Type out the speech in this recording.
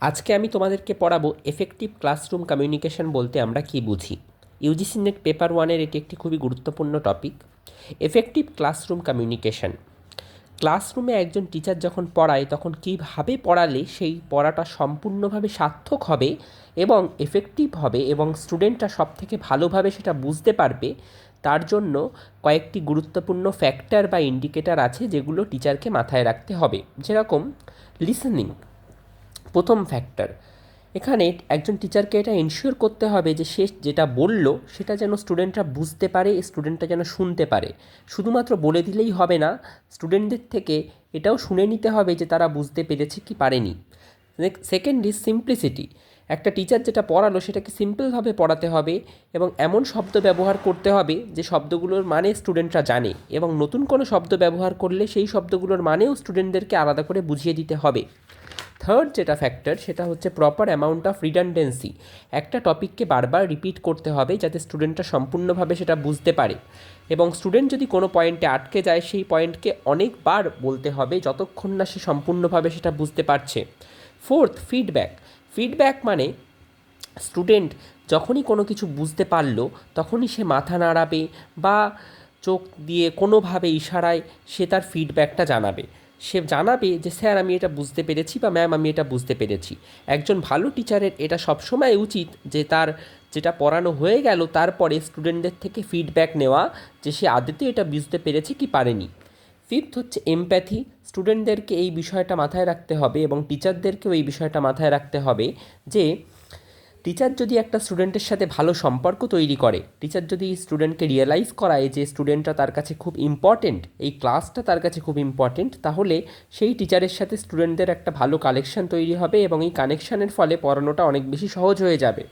আজকে আমি তোমাদেরকে পড়াবো এফেক্টিভ ক্লাসরুম কমিউনিকেশন বলতে আমরা কী বুঝি। ইউজিসি নেট পেপার ওয়ানের এটি একটি খুবই গুরুত্বপূর্ণ টপিক। এফেক্টিভ ক্লাসরুম কমিউনিকেশন, ক্লাসরুমে একজন টিচার যখন পড়ায় তখন কীভাবে পড়ালে সেই পড়াটা সম্পূর্ণভাবে সার্থক হবে এবং এফেক্টিভ হবে এবং স্টুডেন্টরা সবথেকে ভালোভাবে সেটা বুঝতে পারবে, তার জন্য কয়েকটি গুরুত্বপূর্ণ ফ্যাক্টর বা ইন্ডিকেটর আছে যেগুলো টিচারকে মাথায় রাখতে হবে। যেরকম লিসেনিং, প্রথম ফ্যাক্টর। এখানে একজন টিচারকে এটা এনশিওর করতে হবে যে সে যেটা বলল সেটা যেন স্টুডেন্টরা বুঝতে পারে, স্টুডেন্টরা যেন শুনতে পারে। শুধুমাত্র বলে দিলেই হবে না, স্টুডেন্টদের থেকে এটাও শুনে নিতে হবে যে তারা বুঝতে পেরেছে কি পারেনি। Second is simplicity. একটা টিচার যেটা পড়ালো সেটাকে সিম্পলভাবে পড়াতে হবে এবং এমন শব্দ ব্যবহার করতে হবে যে শব্দগুলোর মানে স্টুডেন্টরা জানে, এবং নতুন কোনো শব্দ ব্যবহার করলে সেই শব্দগুলোর মানেও স্টুডেন্টদেরকে আলাদা করে বুঝিয়ে দিতে হবে। থার্ড যেটা ফ্যাক্টর সেটা হচ্ছে প্রপার অ্যামাউন্ট অফ রিডান্ডেন্সি। একটা টপিককে বারবার রিপিট করতে হবে যাতে স্টুডেন্টরা সম্পূর্ণভাবে সেটা বুঝতে পারে, এবং স্টুডেন্ট যদি কোনো পয়েন্টে আটকে যায় সেই পয়েন্টকে অনেকবার বলতে হবে যতক্ষণ না সে সম্পূর্ণভাবে সেটা বুঝতে পারছে। Fourth, feedback. ফিডব্যাক মানে স্টুডেন্ট যখনই কোনো কিছু বুঝতে পারলো তখনই সে মাথা নাড়াবে বা চোখ দিয়ে কোনোভাবে ইশারায় সে তার ফিডব্যাকটা জানাবে। সে জানাবে যে স্যার আমি এটা বুঝতে পেরেছি বা ম্যাম আমি এটা বুঝতে পেরেছি। একজন ভালো টিচারের এটা সবসময় উচিত যে তার যেটা পড়ানো হয়ে গেল তারপরে স্টুডেন্টদের থেকে ফিডব্যাক নেওয়া যে সে আদতে এটা বুঝতে পেরেছে কি পারেনি। ফিফথ হচ্ছে এমপ্যাথি। স্টুডেন্টদেরকে এই বিষয়টা মাথায় রাখতে হবে এবং টিচারদেরকেও এই বিষয়টা মাথায় রাখতে হবে যে টিচার যদি একটা স্টুডেন্টের সাথে ভালো সম্পর্ক তৈরি করে, টিচার যদি স্টুডেন্টকে রিয়েলাইজ করায় যে স্টুডেন্টটা তার কাছে খুব ইম্পর্টেন্ট, এই ক্লাসটা তার কাছে খুব ইম্পর্টেন্ট, তাহলে সেই টিচারের সাথে স্টুডেন্টদের একটা ভালো কানেকশান তৈরি হবে এবং এই কানেকশানের ফলে পড়ানোটা অনেক বেশি সহজ হয়ে যাবে।